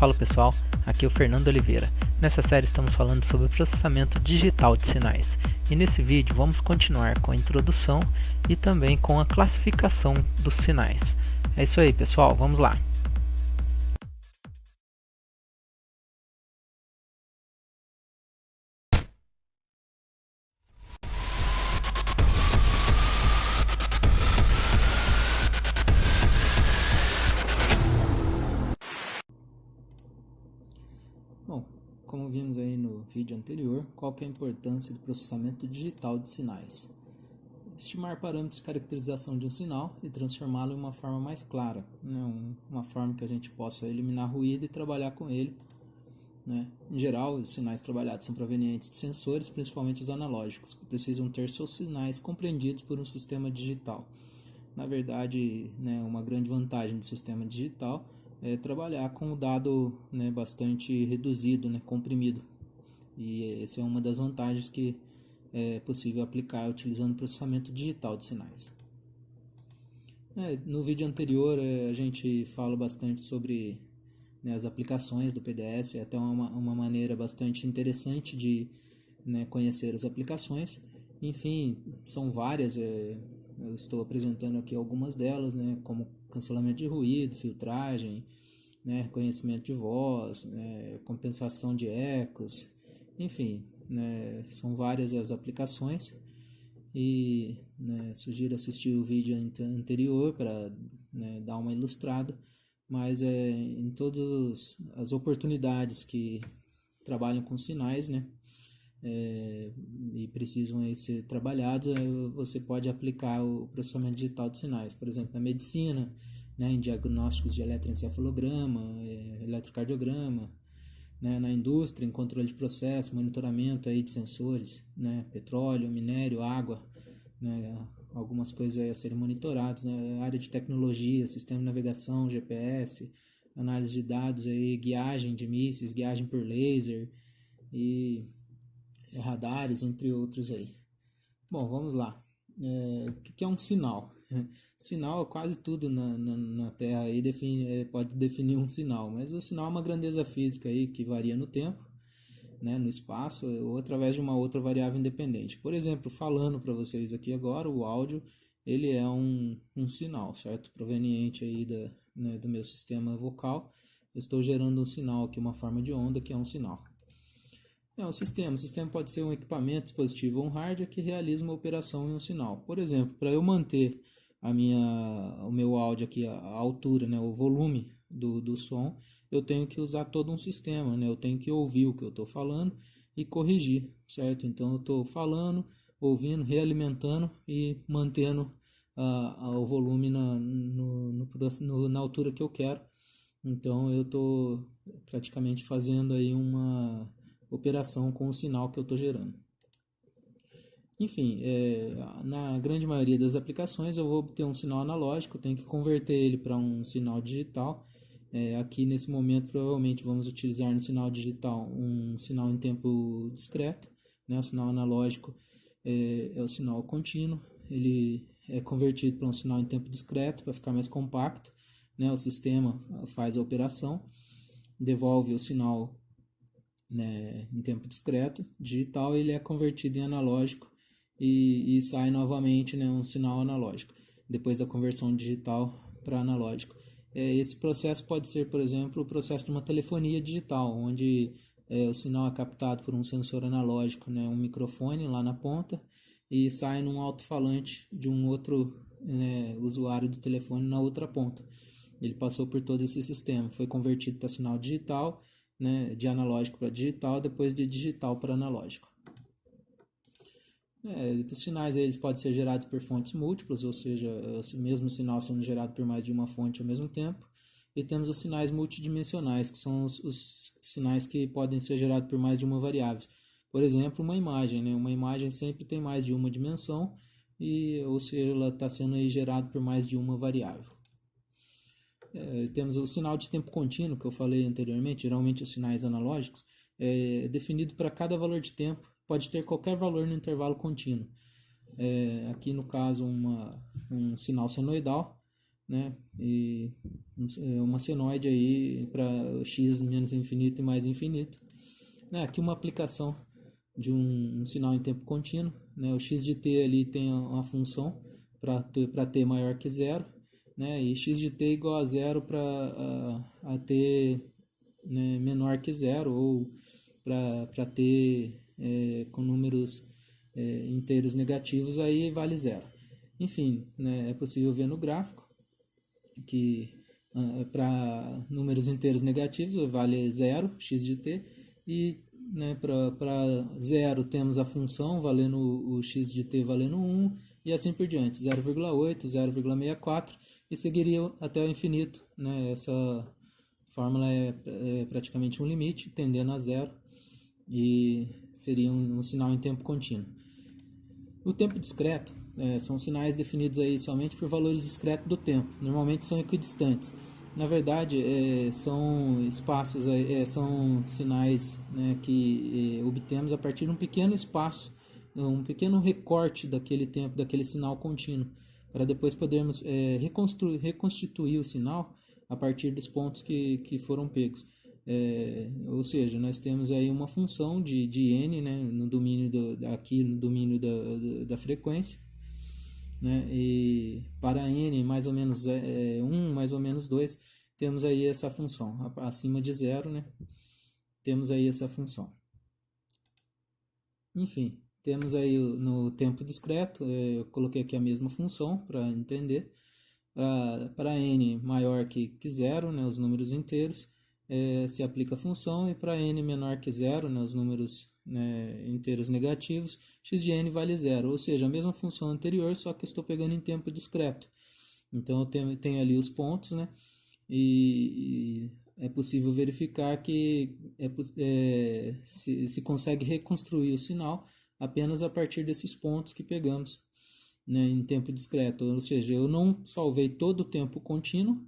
Fala pessoal, aqui é o Fernando Oliveira. Nessa série estamos falando sobre o processamento digital de sinais. E nesse vídeo vamos continuar com a introdução e também com a classificação dos sinais. É isso aí pessoal, vamos lá. Bom, como vimos aí no vídeo anterior, qual que é a importância do processamento digital de sinais? Estimar parâmetros de caracterização de um sinal e transformá-lo em uma forma mais clara, né? Uma forma que a gente possa eliminar ruído e trabalhar com ele, né? Em geral, os sinais trabalhados são provenientes de sensores, principalmente os analógicos, que precisam ter seus sinais compreendidos por um sistema digital. Na verdade, né, uma grande vantagem do sistema digital é trabalhar com o dado, né, bastante reduzido, né, comprimido. E essa é uma das vantagens que é possível aplicar utilizando o processamento digital de sinais. No vídeo anterior a gente fala bastante sobre, né, as aplicações do PDS, é até uma maneira bastante interessante de, né, conhecer as aplicações. Enfim, são várias, eu estou apresentando aqui algumas delas, né, como cancelamento de ruído, filtragem, né, reconhecimento de voz, né, compensação de ecos, enfim, né, são várias as aplicações e, né, sugiro assistir o vídeo anterior para, né, dar uma ilustrada, mas em todas as oportunidades que trabalham com sinais, né, e precisam ser trabalhados, você pode aplicar o processamento digital de sinais, por exemplo, na medicina, né, em diagnósticos de eletroencefalograma, eletrocardiograma, né, na indústria, em controle de processo, monitoramento aí de sensores, né, petróleo, minério, água, né, algumas coisas aí a serem monitoradas, né, área de tecnologia, sistema de navegação, GPS, análise de dados, aí, guiagem de mísseis, guiagem por laser e radares, entre outros aí. Bom, vamos lá. O que é um sinal? Sinal, quase tudo na Terra aí pode definir um sinal, mas o sinal é uma grandeza física aí que varia no tempo, né, no espaço, ou através de uma outra variável independente. Por exemplo, falando para vocês aqui agora, o áudio ele é um sinal, certo? Proveniente aí né, do meu sistema vocal. Eu estou gerando um sinal aqui, uma forma de onda que é um sinal. O sistema pode ser um equipamento, dispositivo ou um hardware que realiza uma operação em um sinal. Por exemplo, para eu manter o meu áudio aqui, a altura, né, o volume do som, eu tenho que usar todo um sistema, né? Eu tenho que ouvir o que eu estou falando e corrigir, certo? Então eu estou falando, ouvindo, realimentando e mantendo o volume na altura que eu quero. Então eu estou praticamente fazendo aí uma operação com o sinal que eu estou gerando. Enfim, na grande maioria das aplicações eu vou obter um sinal analógico, tenho que converter ele para um sinal digital. Aqui nesse momento provavelmente vamos utilizar no sinal digital um sinal em tempo discreto, né? O sinal analógico é o sinal contínuo, ele é convertido para um sinal em tempo discreto para ficar mais compacto, né? O sistema faz a operação, devolve o sinal, né, em tempo discreto, digital, ele é convertido em analógico e sai novamente, né, um sinal analógico, depois da conversão digital para analógico. Esse processo pode ser, por exemplo, o processo de uma telefonia digital, onde o sinal é captado por um sensor analógico, né, um microfone lá na ponta, e sai num alto-falante de um outro, né, usuário do telefone na outra ponta. Ele passou por todo esse sistema, foi convertido para sinal digital, né, de analógico para digital, depois de digital para analógico. Os sinais eles podem ser gerados por fontes múltiplas, ou seja, o mesmo sinal sendo gerado por mais de uma fonte ao mesmo tempo. E temos os sinais multidimensionais, que são os sinais que podem ser gerados por mais de uma variável. Por exemplo, uma imagem, né? Uma imagem sempre tem mais de uma dimensão, ou seja, ela está sendo aí gerada por mais de uma variável. Temos o sinal de tempo contínuo, que eu falei anteriormente, geralmente os sinais analógicos, definido para cada valor de tempo, pode ter qualquer valor no intervalo contínuo. Aqui no caso um sinal senoidal, né? E uma senoide aí para x menos infinito e mais infinito. Aqui uma aplicação de um sinal em tempo contínuo, né? O x de t ali tem uma função para t maior que zero, né? E x de t igual a zero para a t, né, menor que zero, ou para t com números inteiros negativos, aí vale zero. Enfim, né, é possível ver no gráfico que para números inteiros negativos vale zero, x de t, e né, para zero temos a função valendo o x de t valendo 1, e assim por diante, 0,8, 0,64, e seguiria até o infinito, né? Essa fórmula é praticamente um limite, tendendo a zero, e seria um sinal em tempo contínuo. O tempo discreto são sinais definidos aí somente por valores discretos do tempo, normalmente são equidistantes. Na verdade, são espaços, são sinais, né, que obtemos a partir de um pequeno espaço, um pequeno recorte daquele tempo, daquele sinal contínuo, para depois podermos reconstituir o sinal a partir dos pontos que foram pegos. Ou seja, nós temos aí uma função de n, né, no domínio aqui no domínio da frequência, né, e para n mais ou menos 1, mais ou menos 2, temos aí essa função, acima de zero, né, temos aí essa função. Enfim, temos aí no tempo discreto, eu coloquei aqui a mesma função para entender, para n maior que zero, né, os números inteiros, se aplica a função, e para n menor que zero, né, os números, né, inteiros negativos, x de n vale zero, ou seja, a mesma função anterior, só que estou pegando em tempo discreto. Então eu tenho ali os pontos, né, e é possível verificar que se consegue reconstruir o sinal apenas a partir desses pontos que pegamos, né, em tempo discreto, ou seja, eu não salvei todo o tempo contínuo,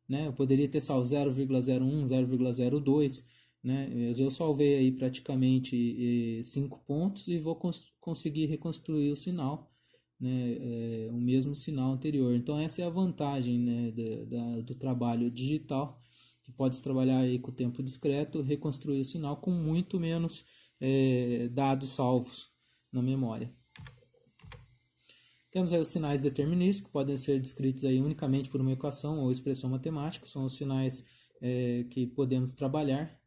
né? Eu poderia ter salvo 0,01, 0,02, né? Mas eu salvei aí praticamente 5 pontos e vou conseguir reconstruir o sinal, né? O mesmo sinal anterior. Então essa é a vantagem, né, do trabalho digital, que pode trabalhar aí com o tempo discreto, reconstruir o sinal com muito menos dados salvos na memória. Temos aí os sinais determinísticos, que podem ser descritos aí unicamente por uma equação ou expressão matemática. São os sinais que podemos trabalhar,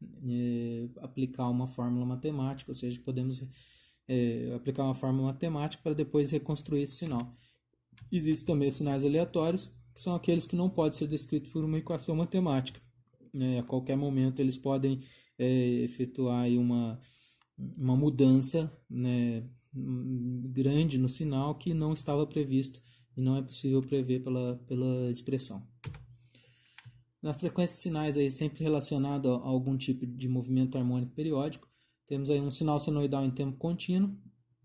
aplicar uma fórmula matemática, ou seja, podemos aplicar uma fórmula matemática para depois reconstruir esse sinal. Existem também os sinais aleatórios, que são aqueles que não podem ser descritos por uma equação matemática. A qualquer momento eles podem efetuar aí uma mudança, né, grande no sinal que não estava previsto e não é possível prever pela expressão. Na frequência de sinais aí sempre relacionado a algum tipo de movimento harmônico periódico, temos aí um sinal senoidal em tempo contínuo,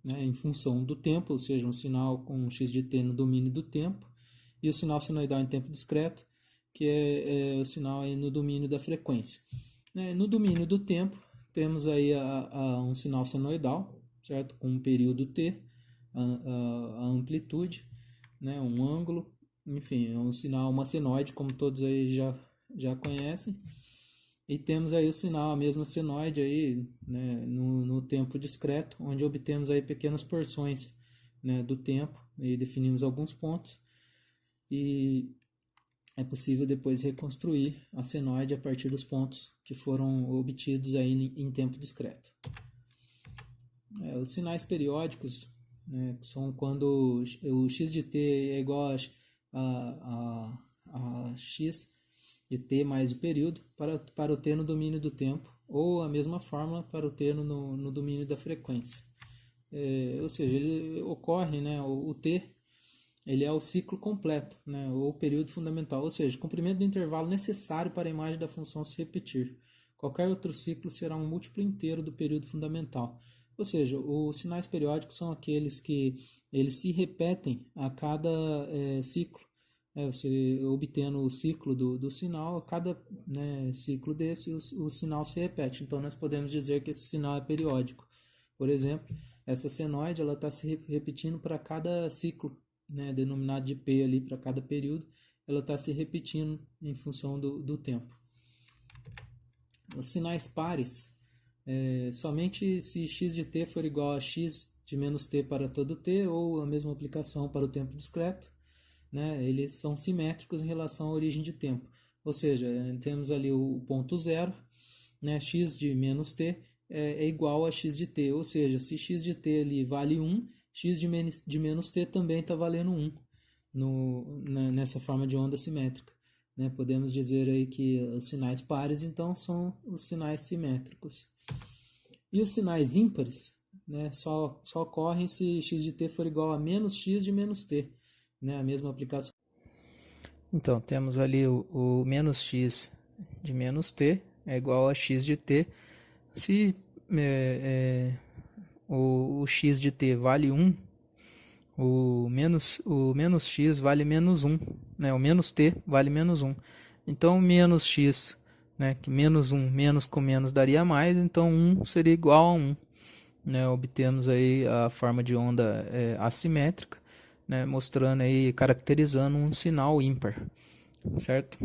né, em função do tempo, ou seja, um sinal com x de t no domínio do tempo, e o sinal senoidal em tempo discreto, que é o sinal aí no domínio da frequência. No domínio do tempo, temos aí um sinal senoidal, certo? Com um período t, a amplitude, né? Um ângulo, enfim, é um sinal, uma senoide, como todos aí já conhecem. E temos aí o sinal, a mesma senoide aí, né, no tempo discreto, onde obtemos aí pequenas porções, né, do tempo e definimos alguns pontos, e é possível depois reconstruir a senoide a partir dos pontos que foram obtidos aí em tempo discreto. Os sinais periódicos, né, são quando o x de t é igual a x de t mais o período para o t no domínio do tempo, ou a mesma fórmula para o t no domínio da frequência. Ou seja, ele ocorre, né, o t ele é o ciclo completo, né, ou o período fundamental, ou seja, o comprimento do intervalo necessário para a imagem da função se repetir. Qualquer outro ciclo será um múltiplo inteiro do período fundamental. Ou seja, os sinais periódicos são aqueles que eles se repetem a cada ciclo. Você obtendo o ciclo do sinal, a cada, né, ciclo desse, o sinal se repete. Então, nós podemos dizer que esse sinal é periódico. Por exemplo, essa senoide está se repetindo para cada ciclo, né, denominado de P ali para cada período. ela está se repetindo em função do tempo. Os sinais pares, somente se x de t for igual a x de menos t para todo t, ou a mesma aplicação para o tempo discreto, né, eles são simétricos em relação à origem de tempo. Ou seja, temos ali o ponto zero, né, x de menos t é igual a x de t, ou seja, se x de t ali vale 1, x de menos t também está valendo 1 nessa forma de onda simétrica. Né? Podemos dizer aí que os sinais pares, então, são os sinais simétricos. E os sinais ímpares, né, só ocorrem se x de t for igual a menos x de menos t, né, a mesma aplicação. Então, temos ali o menos x de menos t é igual a x de t. Se o x de t vale 1, o menos x vale menos 1, né? O menos t vale menos 1. Então, menos x, né? Que menos 1, menos com menos daria mais, então 1 seria igual a 1. Né? Obtemos aí a forma de onda assimétrica, né? Mostrando aí, caracterizando um sinal ímpar, certo?